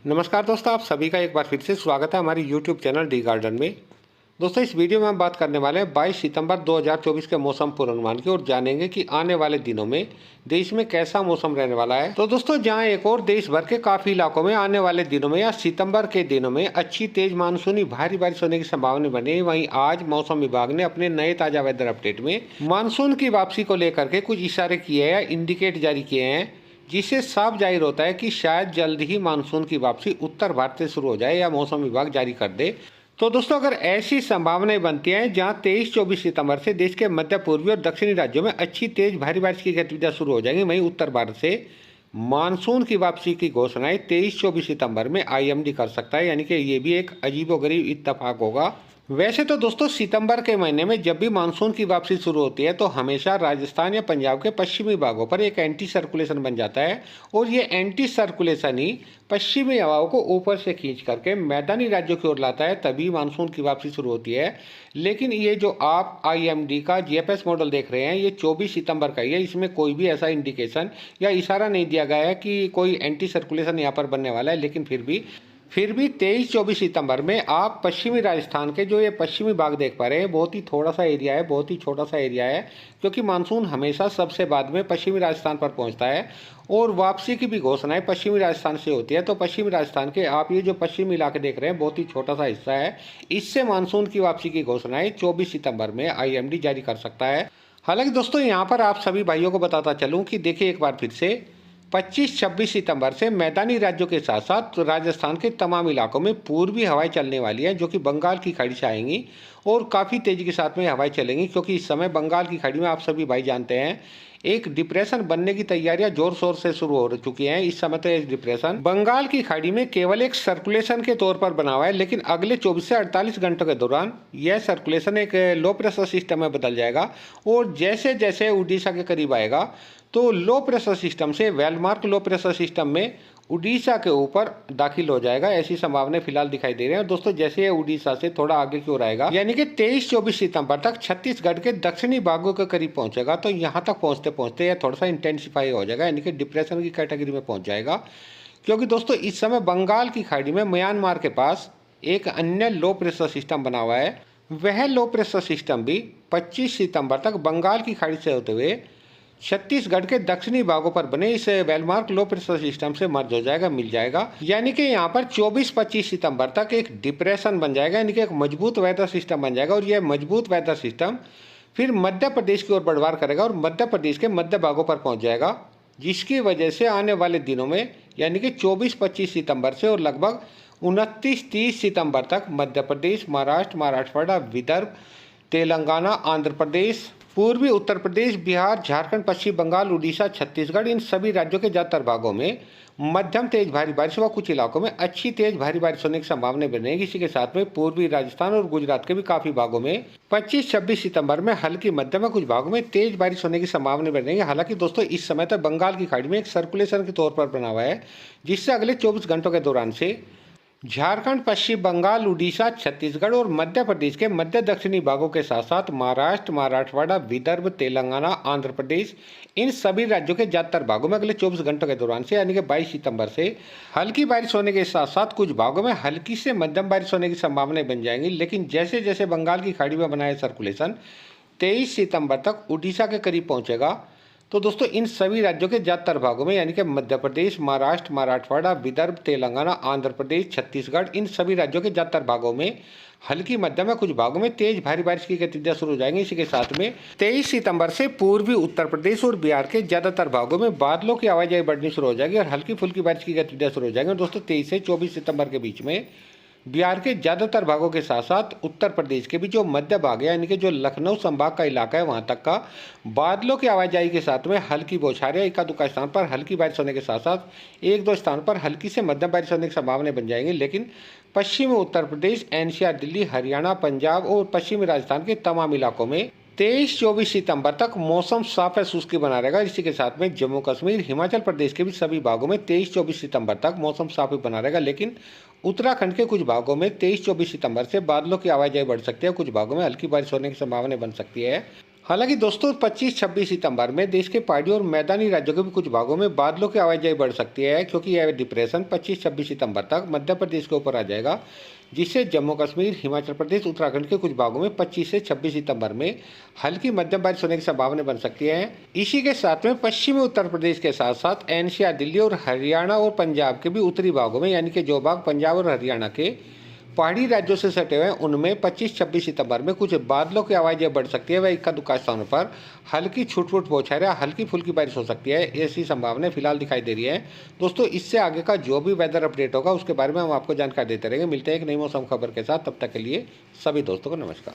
नमस्कार दोस्तों, आप सभी का एक बार फिर से स्वागत है हमारे YouTube चैनल डी गार्डन में। दोस्तों, इस वीडियो में हम बात करने वाले हैं 22 सितंबर 2024 के मौसम पूर्वानुमान की और जानेंगे कि आने वाले दिनों में देश में कैसा मौसम रहने वाला है। तो दोस्तों, जहां एक और देश भर के काफी इलाकों में आने वाले दिनों में या सितंबर के दिनों में अच्छी तेज मानसूनी भारी बारिश होने की संभावना बनी, वहीं आज मौसम विभाग ने अपने नए ताजा वेदर अपडेट में मानसून की वापसी को लेकर के कुछ इशारे किए हैं या इंडिकेट जारी किए हैं, जिससे साफ जाहिर होता है कि शायद जल्द ही मानसून की वापसी उत्तर भारत से शुरू हो जाए या मौसम विभाग जारी कर दे। तो दोस्तों, अगर ऐसी संभावनाएं बनती हैं जहां 23-24 सितंबर से देश के मध्य पूर्वी और दक्षिणी राज्यों में अच्छी तेज भारी बारिश की गतिविधियां शुरू हो जाएंगी, वहीं उत्तर भारत से मानसून की वापसी की घोषणाएं 23-24 सितंबर में आईएमडी कर सकता है, यानी कि ये भी एक अजीबोगरीब इत्तेफाक होगा। वैसे तो दोस्तों, सितंबर के महीने में जब भी मानसून की वापसी शुरू होती है तो हमेशा राजस्थान या पंजाब के पश्चिमी भागों पर एक एंटी सर्कुलेशन बन जाता है और ये एंटी सर्कुलेशन ही पश्चिमी हवाओं को ऊपर से खींच करके मैदानी राज्यों की ओर लाता है, तभी मानसून की वापसी शुरू होती है। लेकिन ये जो आप आईएमडी का जीएफएस मॉडल देख रहे हैं, ये 24 सितंबर का ही है। इसमें कोई भी ऐसा इंडिकेशन या इशारा नहीं दिया गया है कि कोई एंटी सर्कुलेशन यहाँ पर बनने वाला है। लेकिन फिर भी 23-24 सितंबर में आप पश्चिमी राजस्थान के जो ये पश्चिमी भाग देख पा रहे हैं, बहुत ही थोड़ा सा एरिया है, बहुत ही छोटा सा एरिया है, क्योंकि मानसून हमेशा सबसे बाद में पश्चिमी राजस्थान पर पहुंचता है और वापसी की भी घोषणाएं पश्चिमी राजस्थान से होती है। तो पश्चिमी राजस्थान के आप ये जो पश्चिमी इलाके देख रहे हैं, बहुत ही छोटा सा हिस्सा है, इससे मानसून की वापसी की घोषणाएं 24 सितंबर में आईएमडी जारी कर सकता है। हालांकि दोस्तों, यहाँ पर आप सभी भाइयों को बताता चलूँ कि देखिए एक बार फिर से 25-26 सितंबर से मैदानी राज्यों के साथ साथ राजस्थान के तमाम इलाकों में पूर्वी हवाएं चलने वाली हैं, जो कि बंगाल की खाड़ी से आएंगी और काफ़ी तेज़ी के साथ में हवाएं चलेंगी, क्योंकि इस समय बंगाल की खाड़ी में आप सभी भाई जानते हैं एक डिप्रेशन बनने की तैयारियां जोर शोर से शुरू हो चुकी हैं। इस समय तो एक डिप्रेशन बंगाल की खाड़ी में केवल एक सर्कुलेशन के तौर पर बना हुआ है, लेकिन अगले 24 से 48 घंटों के दौरान यह सर्कुलेशन एक लो प्रेशर सिस्टम में बदल जाएगा और जैसे जैसे उड़ीसा के करीब आएगा तो लो प्रेशर सिस्टम से वेलमार्क लो प्रेशर सिस्टम में उड़ीसा के ऊपर दाखिल हो जाएगा। ऐसी संभावनाएं फिलहाल दिखाई दे रहे हैं। दोस्तों, जैसे ये उड़ीसा से थोड़ा आगे की ओर आएगा, यानी कि 23-24 सितंबर तक छत्तीसगढ़ के दक्षिणी भागों के करीब पहुंचेगा, तो यहाँ तक पहुंचते पहुंचते यह थोड़ा सा इंटेंसिफाई हो जाएगा, यानी कि डिप्रेशन की कैटेगरी में पहुंच जाएगा। क्योंकि दोस्तों, इस समय बंगाल की खाड़ी में म्यांमार के पास एक अन्य लो प्रेशर सिस्टम बना हुआ है। वह लो प्रेशर सिस्टम भी 25 सितंबर तक बंगाल की खाड़ी से होते हुए छत्तीसगढ़ के दक्षिणी भागों पर बने इस वेलमार्क लो प्रेशर सिस्टम से मर्ज हो जाएगा, मिल जाएगा। यानी कि यहाँ पर 24-25 सितंबर तक एक डिप्रेशन बन जाएगा, यानी कि एक मजबूत वेदर सिस्टम बन जाएगा और यह मजबूत वेदर सिस्टम फिर मध्य प्रदेश की ओर बढ़वार करेगा और मध्य प्रदेश के मध्य भागों पर पहुंच जाएगा, जिसकी वजह से आने वाले दिनों में यानी कि 24-25 सितंबर से और लगभग 29-30 सितंबर तक मध्य प्रदेश, महाराष्ट्र, मराठवाड़ा, विदर्भ, तेलंगाना, आंध्र प्रदेश, पूर्वी उत्तर प्रदेश, बिहार, झारखंड, पश्चिम बंगाल, उड़ीसा, छत्तीसगढ़, इन सभी राज्यों के ज़्यादातर भागों में मध्यम तेज भारी बारिश व कुछ इलाकों में अच्छी तेज भारी बारिश होने की संभावना बनेगी। इसी के साथ में पूर्वी राजस्थान और गुजरात के भी काफी भागों में 25-26 सितंबर में हल्की मध्यम व कुछ भागों में तेज बारिश होने की संभावना बनेगी। हालांकि दोस्तों, इस समय तक बंगाल की खाड़ी में एक सर्कुलेशन के तौर पर बना हुआ है, जिससे अगले 24 घंटों के दौरान से झारखंड, पश्चिम बंगाल, उड़ीसा, छत्तीसगढ़ और मध्य प्रदेश के मध्य दक्षिणी भागों के साथ साथ महाराष्ट्र, मराठवाड़ा, विदर्भ, तेलंगाना, आंध्र प्रदेश, इन सभी राज्यों के ज्यादातर भागों में अगले 24 घंटों के दौरान से यानी कि 22 सितंबर से हल्की बारिश होने के साथ साथ कुछ भागों में हल्की से मध्यम बारिश होने की संभावनाएं बन जाएंगी। लेकिन जैसे जैसे बंगाल की खाड़ी में बनाए सर्कुलेशन 23 सितंबर तक उड़ीसा के करीब पहुंचेगा, तो दोस्तों, इन सभी राज्यों के ज्यादातर भागों में यानी कि मध्य प्रदेश, महाराष्ट्र, मराठवाड़ा, विदर्भ, तेलंगाना, आंध्र प्रदेश, छत्तीसगढ़, इन सभी राज्यों के ज्यादातर भागों में हल्की मध्यम में कुछ भागों में तेज भारी बारिश की गतिविधियां शुरू हो जाएंगी। इसी के साथ में 23 सितंबर से पूर्वी उत्तर प्रदेश और बिहार के ज्यादातर भागों में बादलों की आवाजाही बढ़नी शुरू हो जाएगी और हल्की फुल्की बारिश की गतिविधियां शुरू हो जाएंगी। दोस्तों, 23 से 24 सितंबर के बीच में बिहार के ज़्यादातर भागों के साथ साथ उत्तर प्रदेश के भी जो मध्य भाग है, यानी कि जो लखनऊ संभाग का इलाका है, वहां तक का बादलों की आवाजाही के साथ में हल्की बौछारें, एका दुक्का स्थान पर हल्की बारिश होने के साथ साथ एक दो स्थान पर हल्की से मध्यम बारिश होने की संभावना बन जाएंगी। लेकिन पश्चिमी उत्तर प्रदेश, एनसीआर, दिल्ली, हरियाणा, पंजाब और पश्चिमी राजस्थान के तमाम इलाकों में 23-24 सितंबर तक मौसम साफ है, शुष्क बना रहेगा। इसी के साथ में जम्मू कश्मीर, हिमाचल प्रदेश के भी सभी भागों में 23-24 सितंबर तक मौसम साफ ही बना रहेगा। लेकिन उत्तराखंड के कुछ भागों में 23-24 सितंबर से बादलों की आवाजाही बढ़ सकती है, कुछ भागों में हल्की बारिश होने की संभावना बन सकती है। हालांकि दोस्तों 25-26 सितंबर में देश के पहाड़ी और मैदानी राज्यों के भी कुछ भागों में बादलों की आवाजाही बढ़ सकती है, क्योंकि यह डिप्रेशन 25-26 सितंबर तक मध्य प्रदेश के ऊपर आ जाएगा, जिससे जम्मू कश्मीर, हिमाचल प्रदेश, उत्तराखंड के कुछ भागों में 25 से 26 सितंबर में हल्की मध्यम बारिश होने की संभावना बन सकती है। इसी के साथ में पश्चिमी उत्तर प्रदेश के साथ साथ एनसीआर, दिल्ली और हरियाणा और पंजाब के भी उत्तरी भागों में, यानी कि जो भाग पंजाब और हरियाणा के पहाड़ी राज्यों से सटे हुए हैं, उनमें 25-26 सितंबर में कुछ बादलों की आवाज़ें बढ़ सकती है। वह इक्का दुक्का स्थानों पर हल्की छूट-फूट बौछारें, हल्की फुल्की बारिश हो सकती है, ऐसी संभावना फिलहाल दिखाई दे रही है। दोस्तों, इससे आगे का जो भी वेदर अपडेट होगा उसके बारे में हम आपको जानकारी देते रहेंगे। मिलते हैं एक नई मौसम खबर के साथ, तब तक के लिए सभी दोस्तों को नमस्कार।